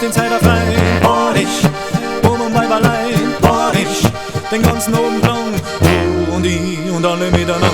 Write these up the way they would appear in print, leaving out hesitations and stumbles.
Den Zeiger frei, ich, und Weiberlein, ich, den ganzen Abend lang, du und ich und alle miteinander.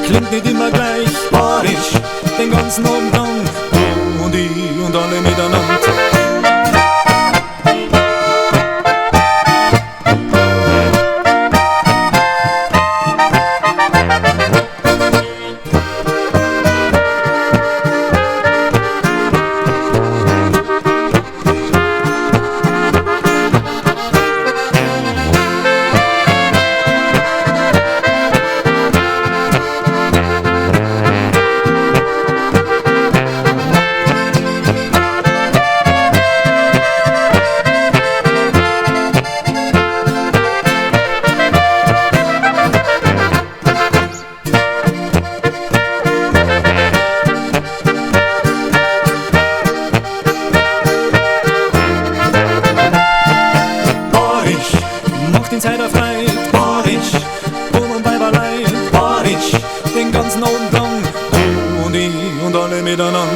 Klingt nicht immer gleich, ich, den ganzen Abend lang, du und ich und alle miteinander. Den Zeiger frei, ich, und Weiberlein, ich, den ganzen Abend lang, du und ich und alle miteinander.